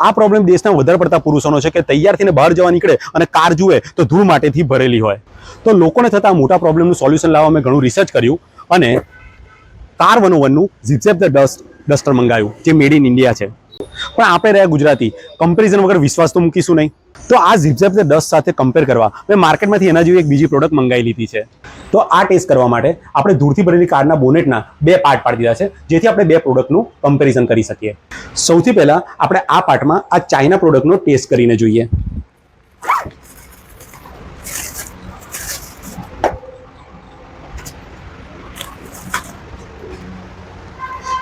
આ પ્રોબ્લેમ દેશના વધારે પડતા પુરુષોનો છે કે તૈયાર થઈને બહાર જવા નીકળે અને કાર જુએ તો ધૂળ માટેથી ભરેલી હોય. તો લોકોને થતા મોટા પ્રોબ્લેમનું સોલ્યુશન લાવવા મેં ઘણું રિસર્ચ કર્યું અને કાર 101નું ઝિપ ધ ડસ્ટર મંગાવ્યું, જે મેડ ઇન ઇન્ડિયા છે. પણ આપણે રહ્યા ગુજરાતી, કમ્પેરિઝન વગર વિશ્વાસ તો મૂકીશું નહીં. તો આ ઝિપ ધ ડસ્ટ સાથે કમ્પેર કરવા મેં માર્કેટમાંથી એના જેવી એક બીજી પ્રોડક્ટ મંગાવી લીધી છે. તો આ ટેસ્ટ કરવા માટે આપણે ધૂળથી ભરેલી કારના બોનેટના 2 પાર્ટ પાડી દીધા છે, જેથી આપણે 2 પ્રોડક્ટનું કમ્પેરિઝન કરી શકીએ. સૌથી પહેલા આપણે આ પાર્ટમાં આ ચાઇના પ્રોડક્ટનો ટેસ્ટ કરીને જોઈએ.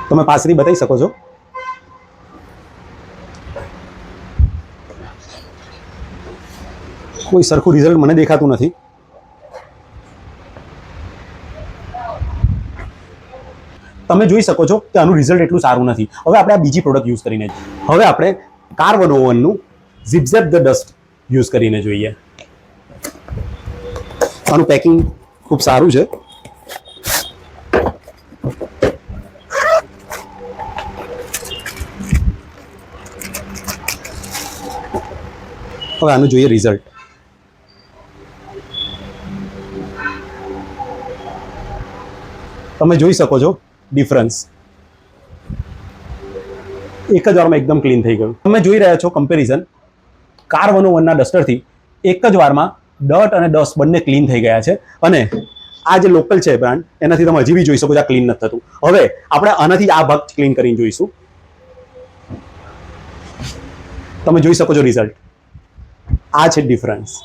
તમે પાસરી બતાવી શકો છો. કોઈ સરખું રિઝલ્ટ મને દેખાતું નથી. તમે જોઈ શકો છો કે આનું રિઝલ્ટ એટલું સારું નથી. હવે આપણે આ બીજી પ્રોડક્ટ યુઝ કરીને હવે આપણે કાર 101નું ઝિપ ધ ડસ્ટ યુઝ કરીને જોઈએ. આનું પેકિંગ ખૂબ સારું છે. હવે આનું જોઈએ રિઝલ્ટ. તમે જોઈ શકો છો ડિફરન્સ. એક જ વારમાં એકદમ ક્લીન થઈ ગયું. તમે જોઈ રહ્યા છો કમ્પેરિઝન. કાર 101ના ડસ્ટરથી એક જ વારમાં ડર્ટ અને ડસ્ટ બંને ક્લીન થઈ ગયા છે. અને આ જે લોકલ છે બ્રાન્ડ, એનાથી તમે હજી બી જોઈ શકો છો આ ક્લીન નથી થતું. હવે આપણે આનાથી આ ભાગ ક્લીન કરીને જોઈશું. તમે જોઈ શકો છો રિઝલ્ટ. આ છે ડિફરન્સ.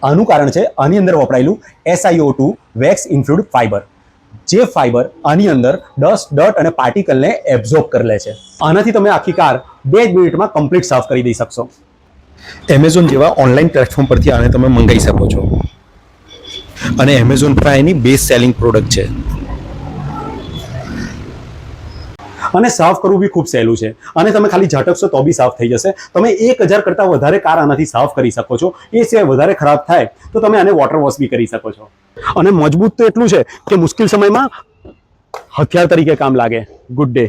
આનું કારણ છે આની અંદર વપરાયેલું SiO2 વેક્સ ઇન્ફ્યુઝડ ફાઈબર, જે ફાઈબર આની અંદર ડર્ટ અને પાર્ટિકલને એબ્ઝોર્બ કરી લે છે. આનાથી તમે આખી કાર 2 મિનિટમાં કમ્પ્લીટ સાફ કરી દઈ શકશો. એમેઝોન જેવા ઓનલાઈન પ્લેટફોર્મ પરથી આને તમે મંગાવી શકો છો અને એમેઝોન પર એની બેસ્ટ સેલિંગ પ્રોડક્ટ છે. અને સાફ કરવું બી ખૂબ સહેલું છે. અને તમે ખાલી ઝટકશો તો બી સાફ થઈ જશે. તમે 1000 કરતાં વધારે કાર આનાથી સાફ કરી શકો છો. એ સિવાય વધારે ખરાબ થાય તો તમે આને વોટર વોશ બી કરી શકો છો. અને મજબૂત તો એટલું છે કે મુશ્કેલ સમયમાં હથિયાર તરીકે કામ લાગે. Good day.